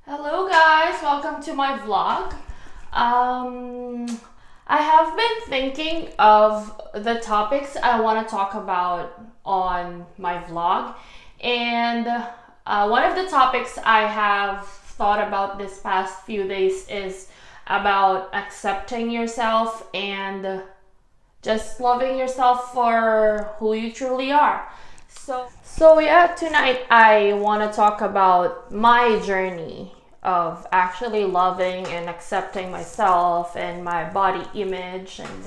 Hello guys, welcome to my vlog. I have been thinking of the topics I want to talk about on my vlog, and one of the topics I have thought about this past few days is about accepting yourself and just loving yourself for who you truly are. So yeah, tonight I want to talk about my journey of actually loving and accepting myself and my body image and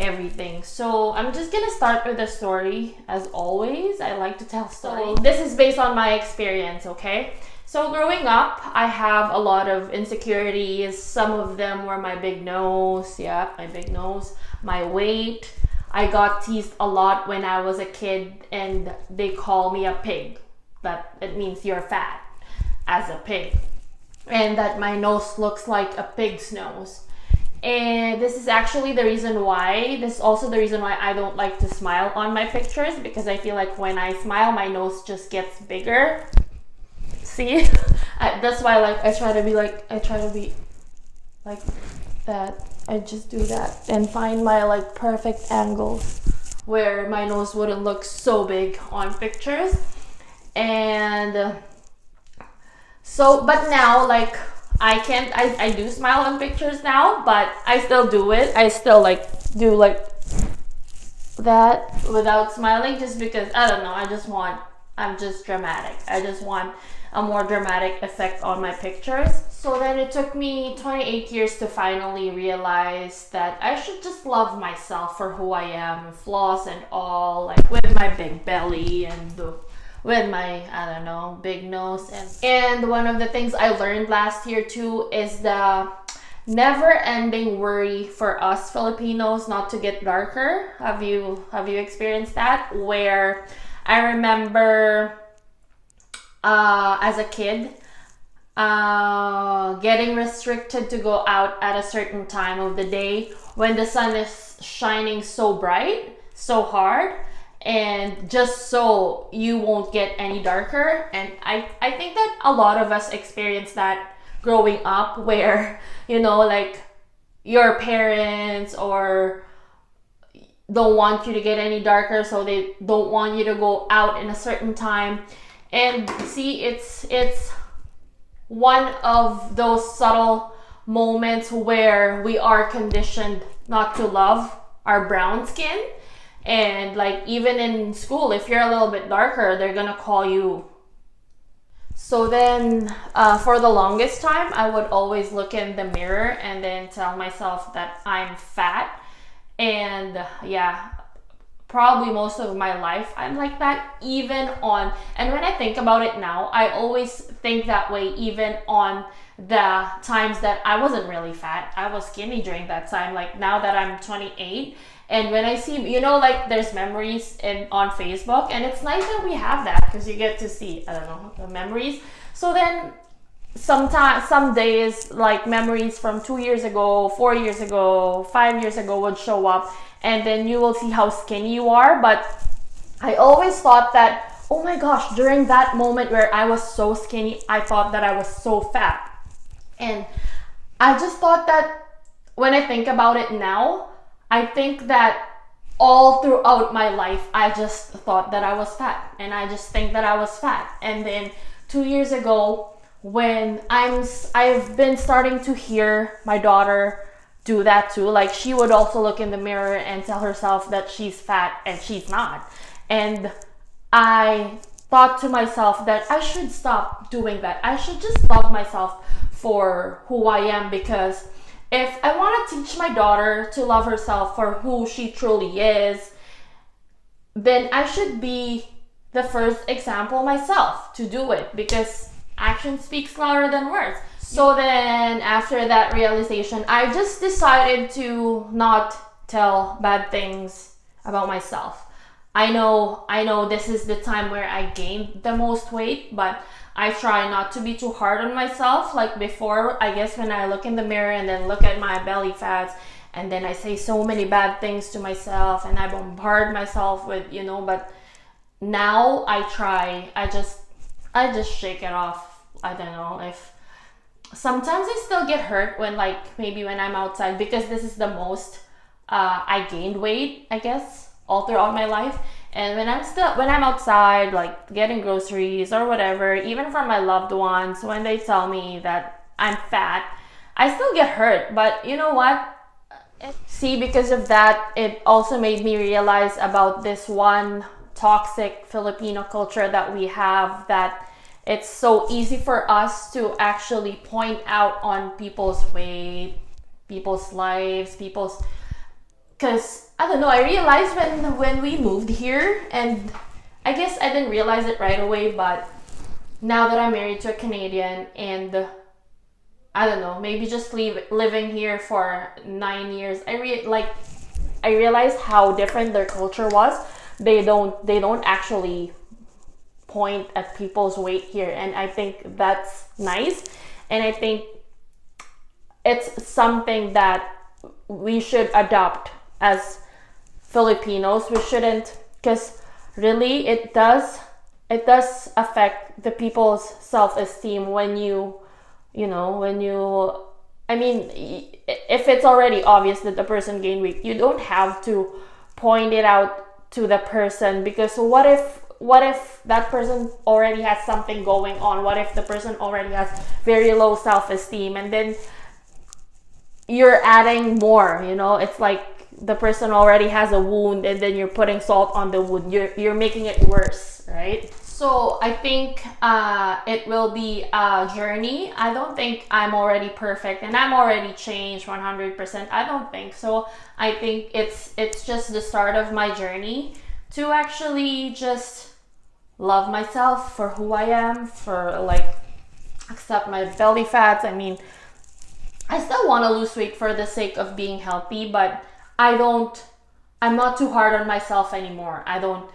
everything. So I'm just gonna start with a story. As always, I like to tell stories. So this is based on my experience, okay? So growing up, I have a lot of insecurities. Some of them were my big nose, my big nose, my weight. I got teased a lot when I was a kid, and they call me a pig. That it means you're fat as a pig, and that my nose looks like a pig's nose. And this is actually the reason why. This is also the reason why I don't like to smile on my pictures, because I feel like when I smile, my nose just gets bigger. See, that's why I try to be like that. I just do that and find my perfect angles where my nose wouldn't look so big on pictures. And but now I do smile on pictures now, but I still do it. I still do that without smiling, just because I don't know, I'm just dramatic. I just want a more dramatic effect on my pictures. So then it took me 28 years to finally realize that I should just love myself for who I am, flaws and all, with my big belly and with my, I don't know, big nose. And one of the things I learned last year too is the never-ending worry for us Filipinos not to get darker. Have you experienced that? Where I remember as a kid, getting restricted to go out at a certain time of the day when the sun is shining so bright, so hard, and just so you won't get any darker. And I think that a lot of us experience that growing up, where your parents or don't want you to get any darker, so they don't want you to go out in a certain time. And see, it's one of those subtle moments where we are conditioned not to love our brown skin. And even in school, if you're a little bit darker, they're gonna call you. So then for the longest time, I would always look in the mirror and then tell myself that I'm fat. And probably most of my life I'm like that, and when I think about it now, I always think that way even on the times that I wasn't really fat. I was skinny during that time. Now that I'm 28, and when I see, there's memories on Facebook, and it's nice that we have that because you get to see, I don't know, the memories. So then sometimes, some days, memories from 2 years ago, 4 years ago, 5 years ago would show up, and then you will see how skinny you are. But I always thought that, oh my gosh, during that moment where I was so skinny, I thought that I was so fat. And I just thought that, when I think about it now, I think that all throughout my life, I just thought that I was fat, and I just think that I was fat. And then 2 years ago, when I've been starting to hear my daughter do that too. She would also look in the mirror and tell herself that she's fat, and she's not. And I thought to myself that I should stop doing that. I should just love myself for who I am, because if I want to teach my daughter to love herself for who she truly is, then I should be the first example myself to do it, because action speaks louder than words. So then after that realization, I just decided to not tell bad things about myself. I know this is the time where I gained the most weight, but I try not to be too hard on myself. Before, I guess, when I look in the mirror and then look at my belly fats, and then I say so many bad things to myself, and I bombard myself with, but now I just shake it off. I don't know if sometimes I still get hurt when, like, maybe when I'm outside, because this is the most I gained weight, I guess, all throughout my life. And when I'm outside, like getting groceries or whatever, even from my loved ones, when they tell me that I'm fat, I still get hurt. But you know what? See, because of that, it also made me realize about this one toxic Filipino culture that we have, that it's so easy for us to actually point out on people's weight, people's lives, people's, because I don't know, I realized when we moved here, and I guess I didn't realize it right away, but now that I'm married to a Canadian, and I don't know, maybe just living here for 9 years, I realized how different their culture was. They don't actually point at people's weight here, and I think that's nice, and I think it's something that we should adopt as Filipinos. We shouldn't, because really it does affect the people's self-esteem when I mean, if it's already obvious that the person gained weight, you don't have to point it out to the person, because what if that person already has something going on? What if the person already has very low self-esteem, and then you're adding more, it's like the person already has a wound, and then you're putting salt on the wound. You're making it worse, right? So I think it will be a journey. I don't think I'm already perfect and I'm already changed 100%. I don't think so. I think it's just the start of my journey to actually just love myself for who I am, for like accept my belly fats. I mean, I still want to lose weight for the sake of being healthy, but I'm not too hard on myself anymore. I don't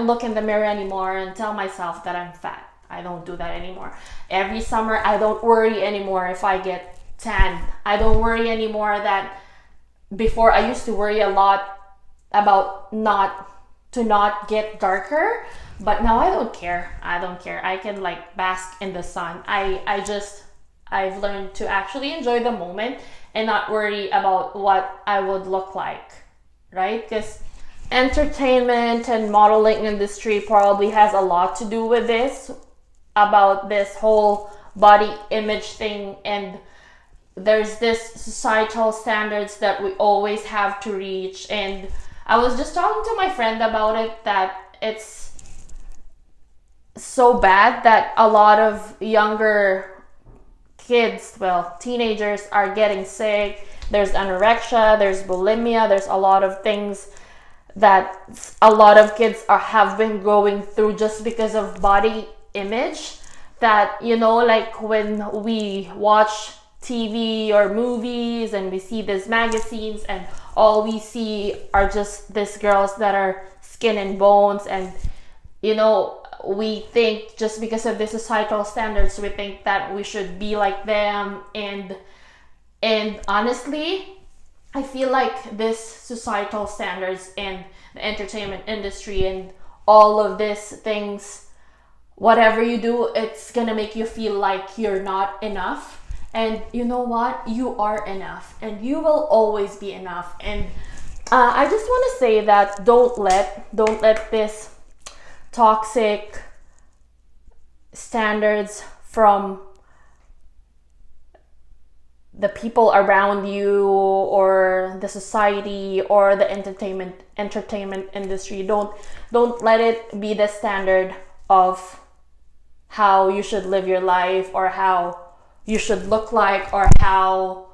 look in the mirror anymore and tell myself that I'm fat. I don't do that anymore. Every summer, I don't worry anymore if I get tan. I don't worry anymore that before I used to worry a lot about not get darker, but now I don't care. I can like bask in the sun. I've learned to actually enjoy the moment and not worry about what I would look like, right? Because entertainment and modeling industry probably has a lot to do with this, about this whole body image thing, and there's this societal standards that we always have to reach. And I was just talking to my friend about it, that it's so bad that a lot of younger kids, well, teenagers, are getting sick. There's anorexia, there's bulimia, there's a lot of things that a lot of kids have been going through just because of body image. That, like when we watch TV or movies and we see these magazines, and all we see are just these girls that are skin and bones, and we think just because of the societal standards, we think that we should be like them. And honestly, I feel like this societal standards and the entertainment industry and all of these things, whatever you do, it's gonna make you feel like you're not enough. And you know what? You are enough, and you will always be enough. And I just want to say that don't let this toxic standards from the people around you, or the society, or the entertainment industry, don't let it be the standard of how you should live your life, or how you should look like, or how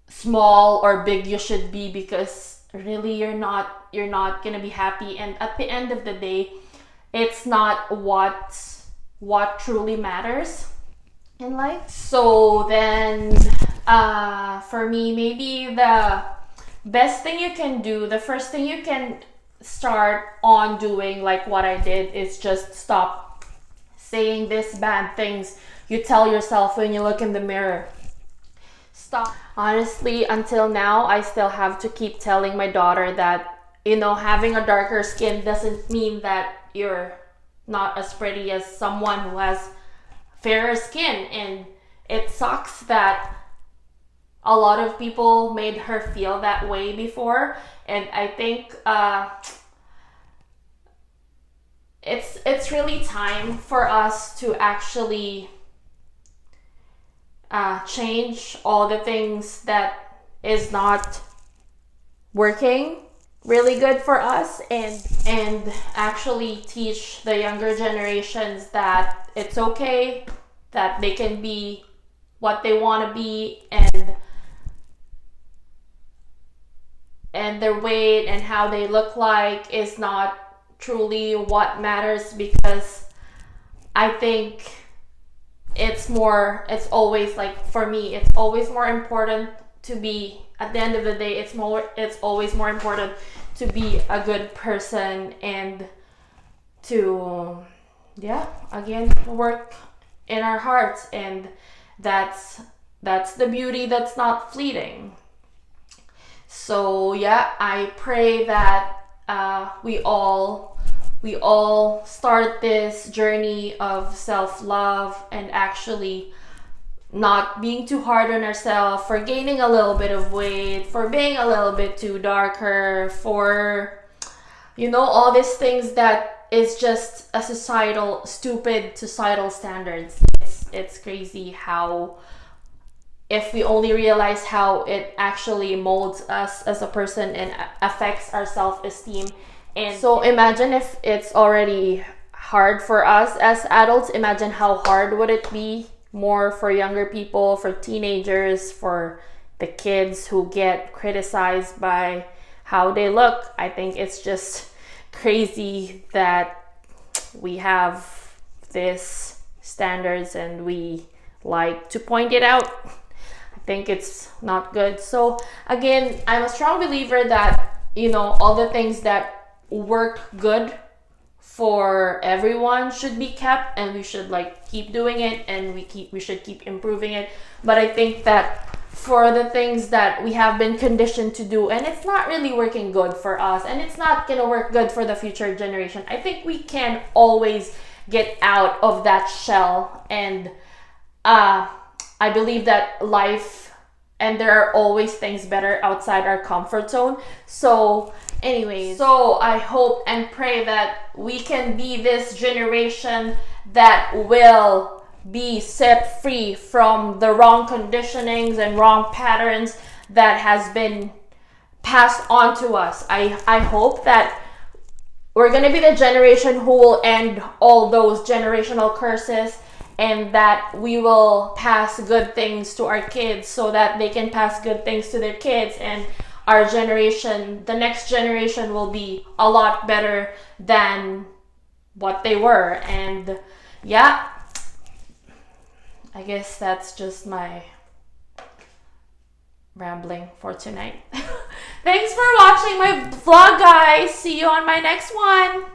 small or big you should be, because really you're not gonna be happy. And at the end of the day, it's not what truly matters in life. So then for me, maybe the best thing you can do, the first thing you can start on doing, like what I did, is just stop saying these bad things you tell yourself when you look in the mirror. Stop. Honestly, until now, I still have to keep telling my daughter that having a darker skin doesn't mean that you're not as pretty as someone who has fairer skin. And it sucks that a lot of people made her feel that way before. And I think it's really time for us to actually change all the things that is not working really good for us, and actually teach the younger generations that it's okay, that they can be what they want to be, and their weight and how they look like is not truly what matters. Because I think it's always, like, for me, it's always more important to be, at the end of the day, it's always more important to be a good person, and to, again, work in our hearts. And that's the beauty that's not fleeting. So I pray that we all start this journey of self-love, and actually not being too hard on ourselves for gaining a little bit of weight, for being a little bit too darker, for all these things that is just a stupid societal standards. It's crazy how, if we only realize how it actually molds us as a person and affects our self-esteem. And so imagine if it's already hard for us as adults, imagine how hard would it be more for younger people, for teenagers, for the kids who get criticized by how they look. I think it's just crazy that we have this standards and we like to point it out. I think it's not good. So again, I'm a strong believer that all the things that work good for everyone should be kept, and we should keep doing it, and we should keep improving it. But I think that for the things that we have been conditioned to do, and it's not really working good for us, and it's not gonna work good for the future generation, I think we can always get out of that shell. And I believe that life, and there are always things better outside our comfort zone. So anyways, I hope and pray that we can be this generation that will be set free from the wrong conditionings and wrong patterns that has been passed on to us. I hope that we're going to be the generation who will end all those generational curses, and that we will pass good things to our kids so that they can pass good things to their kids, and our generation, the next generation, will be a lot better than what they were. And I guess that's just my rambling for tonight. Thanks for watching my vlog, guys. See you on my next one.